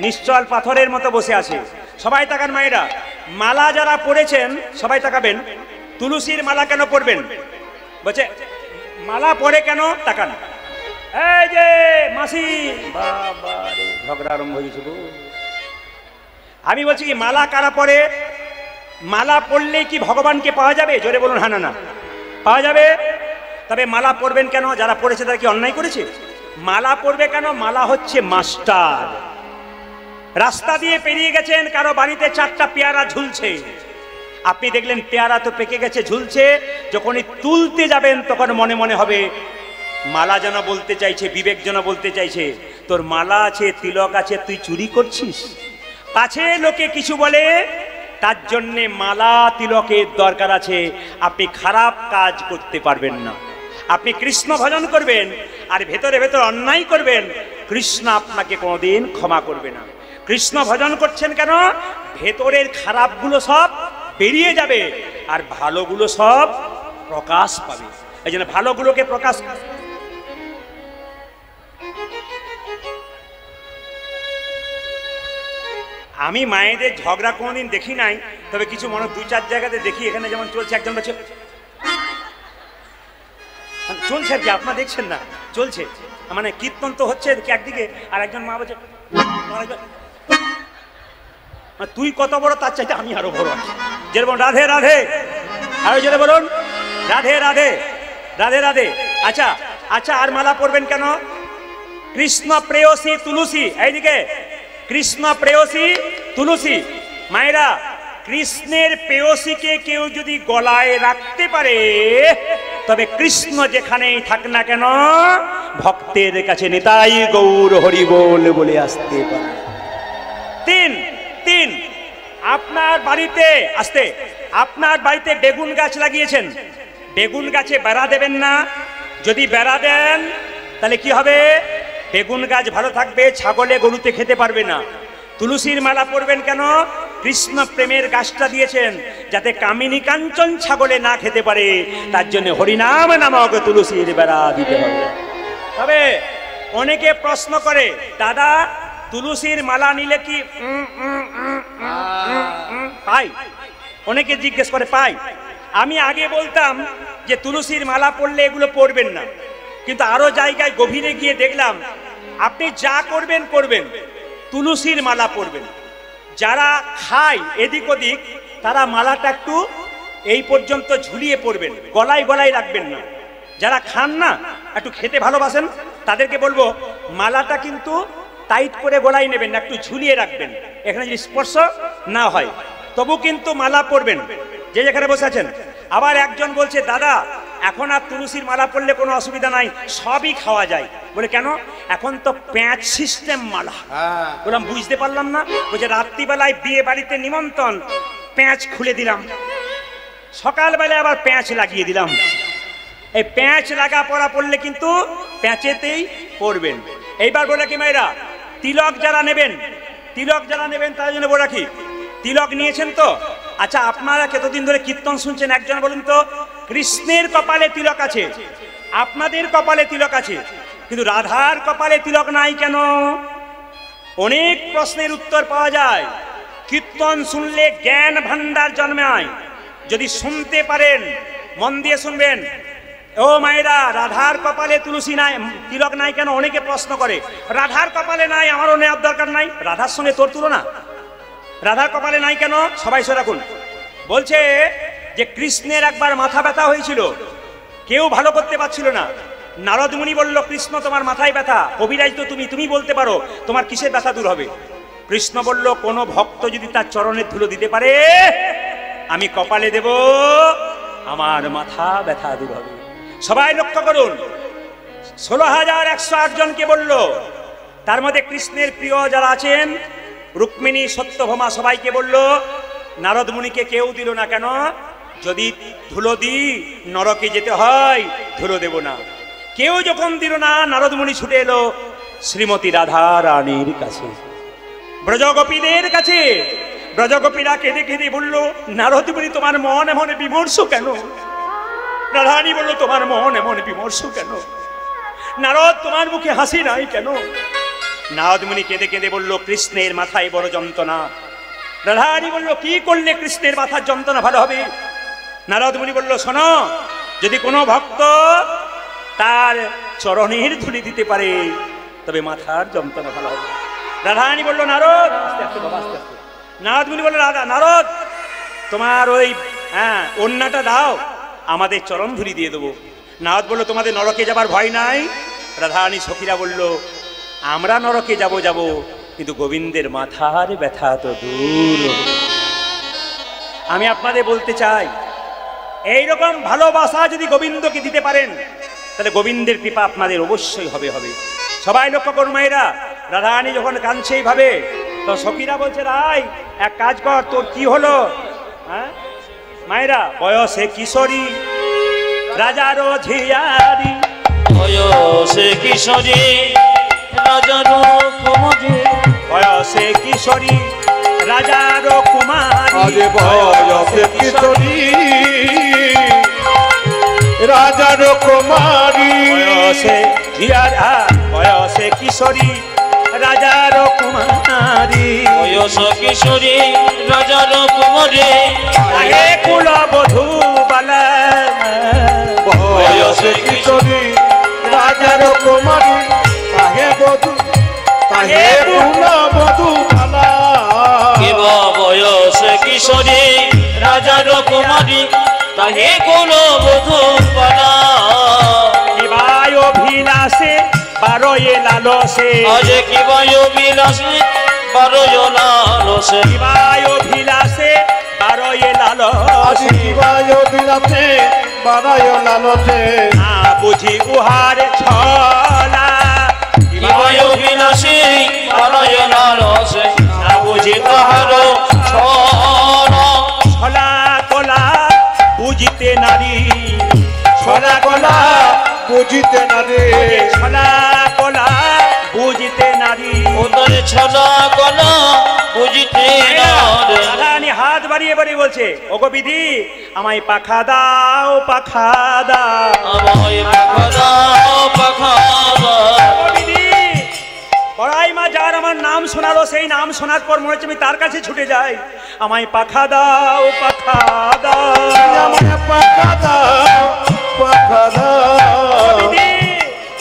নিশ্চল পাথরের মতো বসে আছে। সবাই তাকান মায়েরা, মালা যারা পড়েছেন সবাই তাকাবেন। তুলসীর মালা কেন পড়বেন? বলছে মালা পরে কেন? তাকান, এই যে মাসি, বাবা রে ঝগড়া আরম্ভ হয়েছিল। আমি বলছি কি মালা কারা পরে? মালা পড়লে কি ভগবানকে পাওয়া যাবে? জোরে বলুন হ্যাঁ না না, পাওয়া যাবে। তবে মালা পরবেন কেন? যারা পড়েছে তারা কি অন্যায় করেছে? মালা পরবে কেন? মালা হচ্ছে মাস্টার। রাস্তা দিয়ে পেরিয়ে গেছেন, কারো বাড়িতে 4টা পেয়ারা ঝুলছে, আপনি দেখলেন পেয়ারা তো পেকে গেছে, ঝুলছে, যখনই তুলতে যাবেন তখন মনে মনে হবে মালা যেন বলতে চাইছে, বিবেক যেন বলতে চাইছে তোর মালা আছে, তিলক আছে, তুই চুরি করছিস। পাছে লোকে কিছু বলে, তার জন্যে মালা তিলকের দরকার আছে। আপনি খারাপ কাজ করতে পারবেন না। আপনি কৃষ্ণ ভজন করবেন আর ভেতরে ভেতরে অন্যায় করবেন, কৃষ্ণ আপনাকে কোনোদিন ক্ষমা করবে না। কৃষ্ণ ভজন করছেন কেন? ভেতরের খারাপগুলো সব বেরিয়ে যাবে আর ভালোগুলো সব প্রকাশ পাবে। এই জন্য ভালোগুলোকে প্রকাশ। আমি মায়েদের ঝগড়া কোনোদিন দেখি নাই, তবে কিছু মনে 2-4 জায়গাতে দেখি। এখানে যেমন চলছে, একজন বলছে চলছে আর কি, আপনারা দেখছেন না, চলছে মানে কীর্তন তো হচ্ছে একদিকে, আর একজন মা বলছে তুই কত বড়, তার চাইতে আমি আরো বড় আছি। যেরকম রাধে রাধে, আরো জোরে বলুন রাধে রাধে, রাধে রাধে। আচ্ছা আচ্ছা, আর মালা পরবেন কেন? কৃষ্ণ প্রেয়সী তুলসী, এইদিকে কৃষ্ণ প্রেয়সী তুলসী। মায়েরা, কৃষ্ণের প্রেয়সীকে কেউ যদি গলায় রাখতে পারে, তবে কৃষ্ণ যেখানেই থাক না কেন ভক্তের কাছে নিতাই গৌর হরি বল বলে আসতে পারে। 3 আপনার বাড়িতে আসতে, আপনার বাড়িতে বেগুন গাছ লাগিয়েছেন, বেগুন গাছে বেড়া দেবেন না। যদি বেড়া দেন তাহলে কি হবে? বেগুন গাছ ভালো থাকবে, ছাগলে গরুতে খেতে পারবে না। তুলসীর মালা পরবেন কেন? কৃষ্ণ প্রেমের গাছটা দিয়েছেন যাতে কামিনী কাঞ্চন ছাগলে না খেতে পারে, তার জন্য হরিনাম নামক তুলসীর বেড়া দিতে হবে। তবে অনেকে প্রশ্ন করে, দাদা তুলসীর মালা নিলে কি পাই? অনেকে জিজ্ঞেস করে পাই। আমি আগে বলতাম যে তুলসীর মালা পড়লে এগুলো পড়বেন না, কিন্তু আরো জায়গায় গভীরে গিয়ে দেখলাম আপনি যা করবেন করবেন, তুলসীর মালা পরবেন। যারা খায় এদিক ওদিক, তারা মালাটা একটু এই পর্যন্ত ঝুলিয়ে পরবেন, গলায় গলায় রাখবেন না। যারা খান না, একটু খেতে ভালোবাসেন, তাদেরকে বলবো মালাটা কিন্তু টাইট করে গলায় নেবেন না, একটু ঝুলিয়ে রাখবেন, এখানে যদি স্পর্শ না হয় তবু কিন্তু মালা পরবেন, যে যেখানে বসে আছেন। আবার একজন বলছে, দাদা এখন আর তুলসীর মালা পড়লে কোনো অসুবিধা নাই, সবই খাওয়া যায়। বলে কেন? এখন তো প্যাঁচ সিস্টেম মালা। বললাম বুঝতে পারলাম না। বলছে রাত্রিবেলায় বিয়ে বাড়িতে নিমন্ত্রণ, প্যাঁচ খুলে দিলাম, সকালবেলায় আবার প্যাঁচ লাগিয়ে দিলাম। এই প্যাঁচ লাগা পড়া পড়লে কিন্তু প্যাঁচেতেই পড়বেন। এইবার বলে কি মায়েরা, তিলক যারা নেবেন, তিলক যারা নেবেন তার জন্য বলে রাখি, তিলক নিয়েছেন তো? আচ্ছা আপনারা কতদিন ধরে কীর্তন শুনছেন, একজন বলুন তো। কৃষ্ণের কপালে তিলক আছে, আপনাদের কপালে তিলক আছে, কিন্তু রাধার কপালে তিলক নাই কেন? অনেক প্রশ্নের উত্তর পাওয়া যায়। কীর্তন শুনলে জ্ঞান ভান্ডার জন্মায়, যদি শুনতে পারেন, মন দিয়ে শুনবেন। ও মায়েরা, রাধার কপালে তুলসী নাই, তিলক নাই কেন? অনেকে প্রশ্ন করে, রাধার কপালে নাই, আমারও নেওয়ার দরকার নাই। রাধার সঙ্গে তোর তুলনা? রাধার কপালে নাই কেন? সবাই সে রাখুন। বলছে যে কৃষ্ণের একবার মাথা ব্যথা হয়েছিল, কেউ ভালো করতে পারছিল না। নারদ মুনি বলল, কৃষ্ণ তোমার মাথায় ব্যথা, কবিরাজ তো তুমি বলতে পারো তোমার কিসের ব্যথা দূর হবে? কৃষ্ণ বলল, কোন ভক্ত যদি তার চরণের ধুলো দিতে পারে, আমি কপালে দেব, আমার মাথা ব্যথা দূর হবে। সবাই লক্ষ্য করুন, 16,108 জনকে বলল, তার মধ্যে কৃষ্ণের প্রিয় যারা আছেন, রুক্মিণী, সত্যভামা, সবাইকে বলল। নারদ মুনিকে কেউ দিল না কেন? যদি ধুলো দিই নরকে যেতে হয়, ধুলো দেব না। কেউ যখন দিল না, নারদ মুনি ছুটে এলো শ্রীমতী রাধা রানীর কাছে, ব্রজগোপীদের কাছে। ব্রজগোপীরা কেঁদে কেঁদে বলল, নারদ মুনি তোমার মন এমন বিমর্ষ কেন? রাধারানী বলল, তোমার মন এমন বিমর্ষ কেন? নারদ তোমার মুখে হাসি নাই কেন? নারদ মুনি কেঁদে কেঁদে বলল, কৃষ্ণের মাথায় বড় যন্ত্রণা। রাধারানী বলল, কি করলে কৃষ্ণের মাথার যন্ত্রণা ভালো হবে? নারদ মুনি বলল, শোনো, যদি কোনো ভক্ত তার চরণের ধুলি দিতে পারে তবে মাথার যন্ত্রণা ভালো হবে। রাধারানী বলল, নারদ, আস্তে আস্তে বাবা, আস্তে আস্তে। নারদ মুনি বলল, নারদ তোমার ওই ওন্নাটা দাও, আমাদের চরণ ধুলি দিয়ে দেবো। নারদ বলল, তোমাদের নরকে যাবার ভয় নাই? রাধারানী সখীরা বলল, আমরা নরকে যাব কিন্তু গোবিন্দের মাথার ব্যথা তো দূর হবে। আমি আপনাদের বলতে চাই, এইরকম ভালোবাসা যদি গোবিন্দকে দিতে পারেন তাহলে গোবিন্দের কৃপা আপনাদের অবশ্যই হবে। সবাই লক্ষ্য করুন মায়েরা, রাধারানী যখন কাঁদছে এইভাবে, তো সখীরা বলছে, রাই এক কাজ কর, তোর কি হলো? মায়েরা, বয়সে কিশোরী রাজারও ঝিয়ারি, বয়সে কিশোরী রাজারও কুমারী, বয়সে কিশোরী রাজারও কুমারী, বয়সে কিশোরী রাজার কুমারী, বয়সে ঝিয়ারা, বয়সে কিশোরী রাজার কুমারী, বয়স কিশোরী রাজার কুমারী, আগে কুলবধূ বালা, বয়সে কিশোরী রাজার কুমারী, তাহে বধূ তাহে বধূ ভালা, কিবা বয়স কিশোরী রাজার কুমারী, তাহে কোন বধূ পালা, কিবায় অভিলাষে বারোয়ে লালসে, আজ কিবায় বিলাসে বারোয় লালসে, কিবায় অভিলাষে বারোয়ে আজি লালসে, কিবায় বিলাসে বারায় লালসে, না বুঝি উহার ছলা, কিবায় বিলাসে বারোয় লালসে, না বুঝি তাহার ছলা, ছলা কলা বুঝিতে নারী, ছলা কলা বুঝিতে না রে, ছলা কলা বুঝিতে নারী। ওদের ছলা কলা বুঝিতে না রে। রাধারানী হাত বাড়িয়ে বাড়িয়ে বলছে, ওগো বিধি, আমায় পাখা দাও, পাখা দাও। আমায় পাখা দাও, পাখা দাও। ও বিধি, বড়াই মা যার আমার নাম শোনালো, সেই নাম শোনার পর মনে হচ্ছে আমি তার কাছে ছুটে যাই। আমায় পাখা দাও, পাখা দাও। আমায় পাখা দাও, পাখা দাও। বিধি,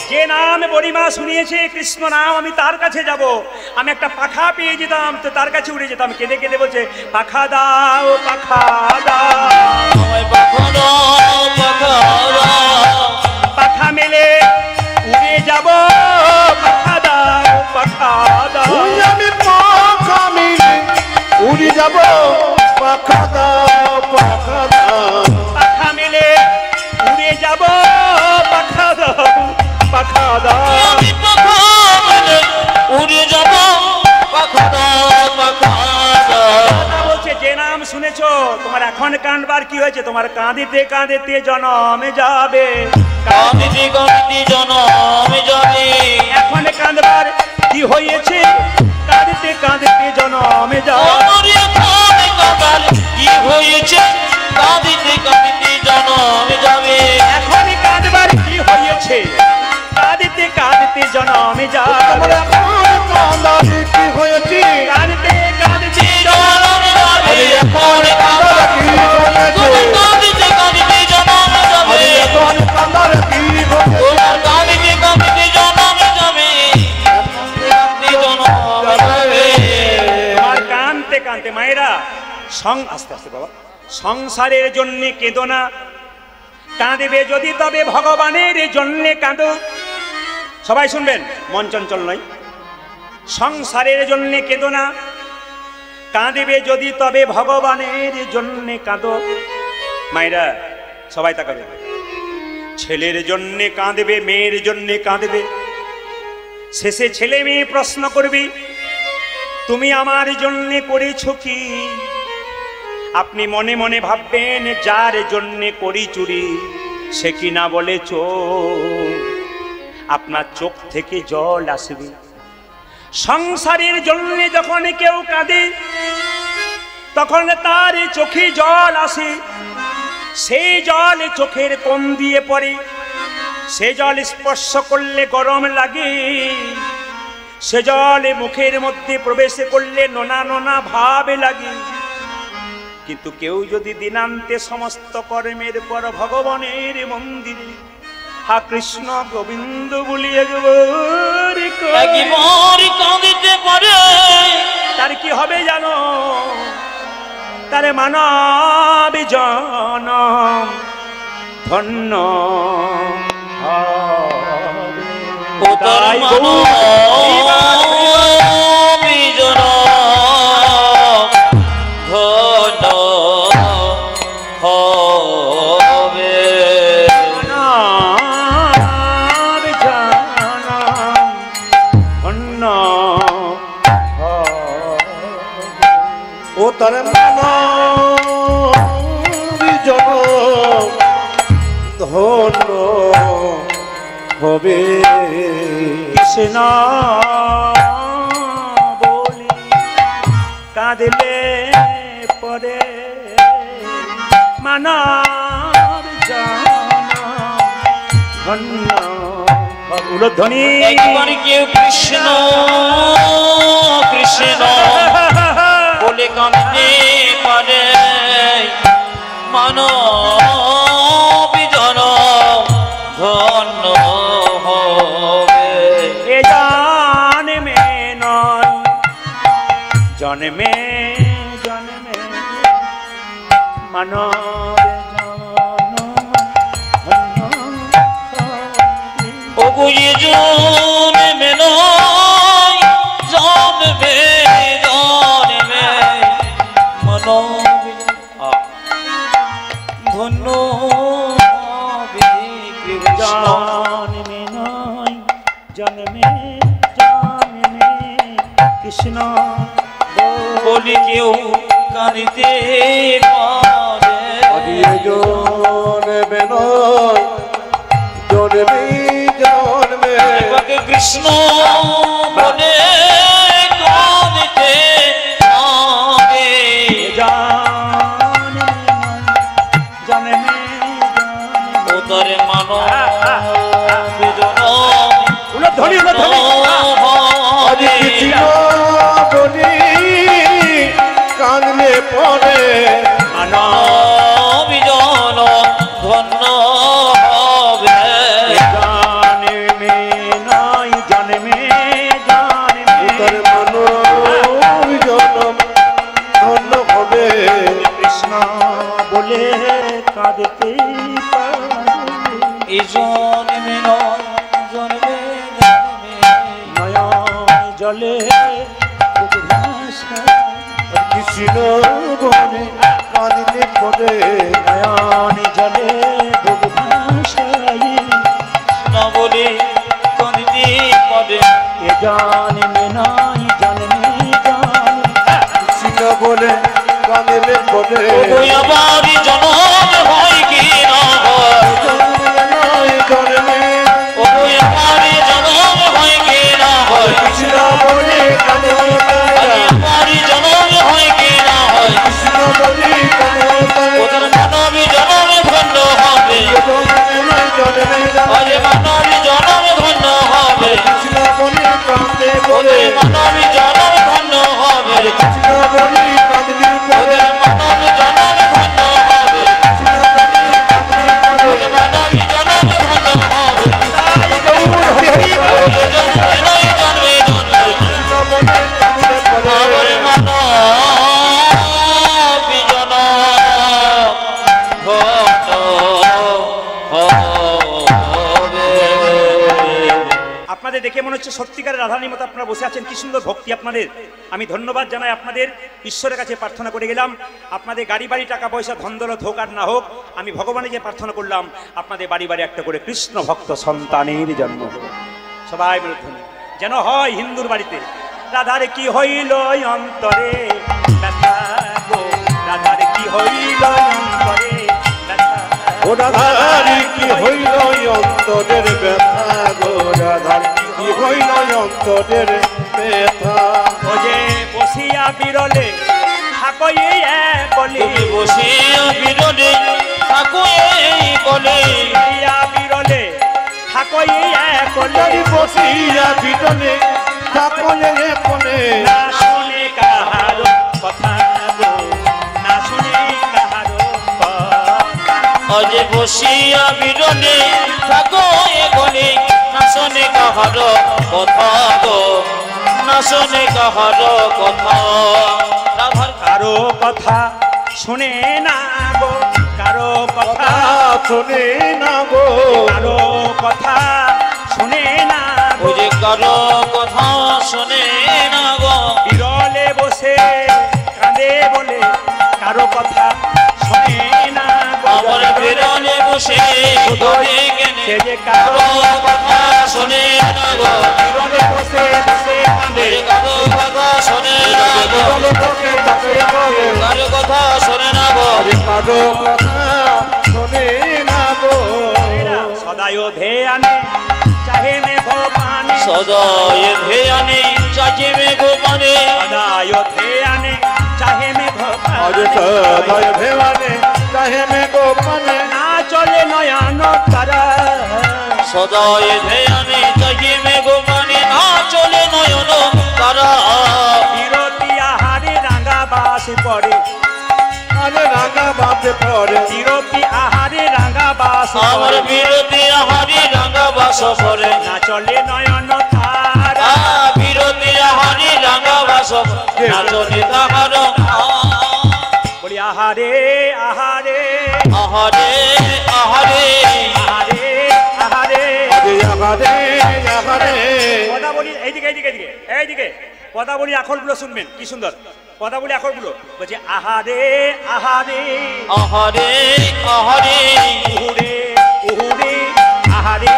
যে নাম বড়িমা শুনিয়েছে কৃষ্ণ নাম, আমি তার কাছে যাব। আমি একটা পাখা পেয়ে যেতাম তো তার কাছে উড়ে যেতাম। কেঁদে কেঁদে বলছে, পাখা দাও, পাখা দাও। আমায় পাখা দাও, পাখা দাও। পাখা মেলে উড়ে যাব, পাখা দাও, পাখা দাও। ওই আমি পাখা মিলে উড়ে যাব, পাখা দাও, পাখা দাও। পাখা মেলে উড়ে যাব, পাখা দাও, পাখা দাও। আমি পাখা মেলে উড়ে যাব, পাখা দাও, পাখা দাও। কথা বলছে, যে নাম শুনেছো, তোমার এখন কাঁদবার কি হয়েছে? তোমার কাঁদিতে কাঁদিতে জনমে যাবে, কাঁদিতে কাঁদিতে জনমে যাবে। এখন কাঁদবার কি হয়েছে? কাঁদিতে কাঁদিতে জনমে যাবে। আমার এখন কাঁদাল কি হয়েছে? কাঁদিতে কাঁদিতে জনমে যাবে। এখন কাঁদবার কি হয়েছে? কাঁদিতে কাঁদিতে জনমে যাবে। আমার এখন কান্দারি কি হয়েছে? কাঁদিতে কাঁদিতে জনমে যাবে। এখন কান্দারি কি হয়েছে? কাঁদিতে কাঁদিতে জনমে যাবে। এখন কান্দারি কি হয়েছে? তোমার কাঁদিতে কাঁদিতে জনমে যাবে। কাঁদিতে জনমে যাবে। তোমার কাঁদতে কাঁদতে মায়েরা আস্তে আস্তে বাবা, সংসারের জন্য কেঁদো না, কাঁদবে যদি তবে ভগবানের জন্য কাঁদো। সবাই শুনবেন, মন চঞ্চল নয়। সংসারের জন্য কেঁদো না, কাঁদবে যদি তবে ভগবানের জন্য কাঁদো। মায়েরা সবাই তাকাবে, ছেলের জন্য কাঁদবে, মেয়ের জন্য কাঁদবে, শেষে ছেলে মেয়ে প্রশ্ন করবি, তুমি আমার জন্য করেছো কি? আপনি মনে মনে ভাববেন, যার জন্য করি চুরি সে কি না বলে চোর। আপনার চোখ থেকে জল আসবে। সংসারের জন্য যখন কেউ কাঁদে তখন তার চোখে জল আসে। সেই জল চোখের কোণ দিয়ে পড়ে, সে জল স্পর্শ করলে গরম লাগে, সে জল মুখের মধ্যে প্রবেশ করলে নোনা নোনা ভাব লাগে। কিন্তু কেউ যদি দিনান্তে সমস্ত কর্মের পর ভগবানের মন্দিরে হা কৃষ্ণ গোবিন্দ বলি একবার কাঁদিতে পারে, তার কি হবে জানো? তার মানব জনম ধন্য ও তাই তার জন ধন্য হবে। কৃষ্ণ বলি কাঁদলে পরে মানব জন ধন্য। উলধ্বনি একবার কেউ কৃষ্ণ কৃষ্ণ বলে কাঁদতে পারে, মানব জন ধন্য হবে। এ জন্মে নয় জন্মে জন্মে মানব ও বুঝে জন্মে নয় জন্মে জন্মে মানব ধন্য হবে। জন্মে নয় জন্মে জন্মে কৃষ্ণ বলি কেউ কাঁদিতে পারে, জন্মে নয় জন্মে জন্মে কৃষ্ণ বলে কাঁদিতে পারে। জন্মে ও তার মানব উলধ্বনি উলধ্বনি কৃষ্ণ বলি কাঁদলে পরে মানব জন ধন্য হবে। জন্মে নয় জন্মে জন্মে তার মানব জনম ধন্য হবে। কৃষ্ণ বলে কাঁদতে পারে। এই জন্মে নয় জন্মে জন্মে নয়ন জলে কৃষ্ণ বলে কাঁদলে পরে নয়ন জলে ভাষাই না বলে কাঁদিতে পারে। এ জন্মে নয় জন্মে জন্মে কৃষ্ণ বলে কাঁদলে পরে আবার জনম হয় কি না হয়, জন্মে ও আমার জনম হয় কি না হয়, কৃষ্ণ বলে কাঁদলে আমার জনম হয় কি না হয়। কৃষ্ণ বলে ওদের মানব জনম ধন্য হবে, আজ মানব জনম ধন্য হবে, কৃষ্ণ বলে কাঁদলে ওদের মানব জনম ধন্য হবে, কৃষ্ণ বলে কাঁদলে ওদের মানব জনম ধন্য হবে, ওদের মানব জনম ধন্য হবে। জন্মে জন্মে আমার মানব জন আপনাদের দেখে মনে হচ্ছে সত্যিকারের রাধারানীর মতো আপনারা বসে আছেন। কি সুন্দর ভক্তি আপনাদের। আমি ধন্যবাদ জানাই আপনাদের। ঈশ্বরের কাছে প্রার্থনা করে গেলাম আপনাদের গাড়ি বাড়ি টাকা পয়সা ধন দৌলত হোক আর না হোক, আমি ভগবানের যে প্রার্থনা করলাম আপনাদের বাড়ি বাড়ি একটা করে কৃষ্ণ ভক্ত সন্তানের জন্ম হোক। সবাই মিলে ধ্বনি যেন হয় হিন্দুর বাড়িতে। রাধারে কি হইল অন্তরে ব্যথা গো, রাধারে কি হইল অন্তরে ব্যথা। ও রাধারি কি হইল অন্তরের ব্যথা গো, রাধার কি হইল অন্তরের ব্যথা। ও যে বসিয়া বিরলে থাকই বলি, বসিয়া বিরলে থাকো এই বলে, বসিয়া বিরলে একই একলে যদি বসিয়া বিটনে সকলে কোনে না শুনে কাহারো কথা গো না শুনে কাহারো কথা অজে বসিয়া বিরনে থাকো এগনে না শোনে কাহার কথা গো না শোনে কাহার কথা রাধার কারো কথা শুনে না গো কারো কথা শুনে না গো কারো কথা শুনে না গো ওই যে কারো কথা শোনে না গো বিরলে বসে কাঁদে বলে কারো কথা শুনে না গো আমার বিরলে বসে ঘরে গেলে সে যে কারো কারো কথা শোনে না গো বিরলে বসে বসে কাঁদে কারো কথা শোনে না গো কারো কথা শোনে না গো কারো কথা শুনে না গো সদায় ধ্যানে চাহে মেঘ পানে সদায় ধ্যানে চাচিবে গোপনে সদায় ধ্যানে চাহে মেঘ আজ পানে সদয় ভেবানে চাহে মে গোপনে না চলে নয়ন তারা সদায় ধ্যানে চাচিবে গোপনে না চলে নয়ন তারা বিরতি আহারে রাঙা বাস পড়ে আরে রাগা বাতে পড়ে বিরতি আহারে রাঙা বাস আমার বিরতি আহারি রাঙা বাস পরে না চলে নয়ন তারা বিরতি আহারি রাঙা বাস নাচনে তাহার বলি আহারে আহারে আহারে আহারে আহারে আহারে আরে আহারে আহারে কথা বলি এইদিকে এইদিকে এইদিকে এইদিকে কথা বলি আখরগুলো শুনবেন কি সুন্দর কথা বলি আখরগুলো বলছে আহারে আহারে আহারে আহারে উহুরে উহুরে আহারে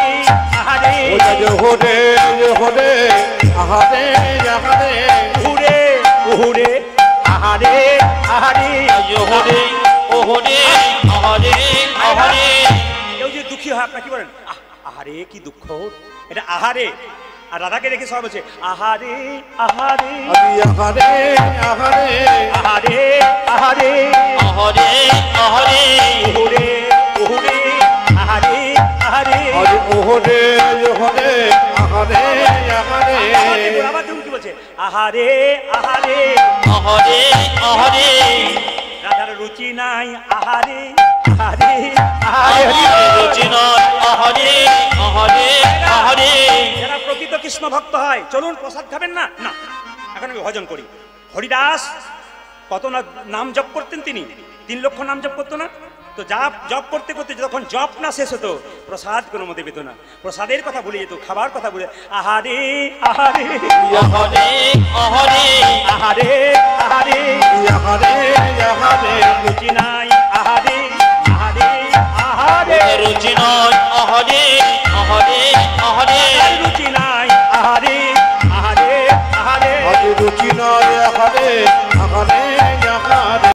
আহারে ওটা যে হোরে হোরে আহারে আহারে উহুরে উহুরে আহারে আহারে ওহরে ওহরে আহারে আহারে কেউ যদি দুঃখী হয় আপনার কি বলেন আহারে কি দুঃখ এটা আহারে আর রাধাকে রেখে সবাই বলছে আহারে আহারে আরে আহারে আহারে আহারে আহারে আহারে আহারে উহুরে উহুরে আহারে আহারে আরে ওহরে হোরে আহারে আহারে আবার তুমি কি বলছে আহারে আহারে আহারে আহারে রাধার রুচি নাই আহারে আহারে আহারে আহারে রুচি নয় আহারে আহারে আহারে যারা প্রকৃত কৃষ্ণ ভক্ত হয় চলুন প্রসাদ খাবেন না না এখন আমি ভজন করি হরিদাস কত না নাম জপ করতেন তিনি 3 লক্ষ নাম জপ করতো না তো জপ করতে করতে যখন জপ না শেষ হতো প্রসাদ কোনো মতে পেত না প্রসাদের কথা ভুলে যেত খাবার কথা ভুলে আহারে আহারে আহারে আহারে আহারে আহারে আহারে আহারে রুচি নাই আহারে আহারে আহারে রুচি নয় আহারে আহারে আহারে রুচি নাই আহারে আহারে আহারে আরে রুচি নয় আহারে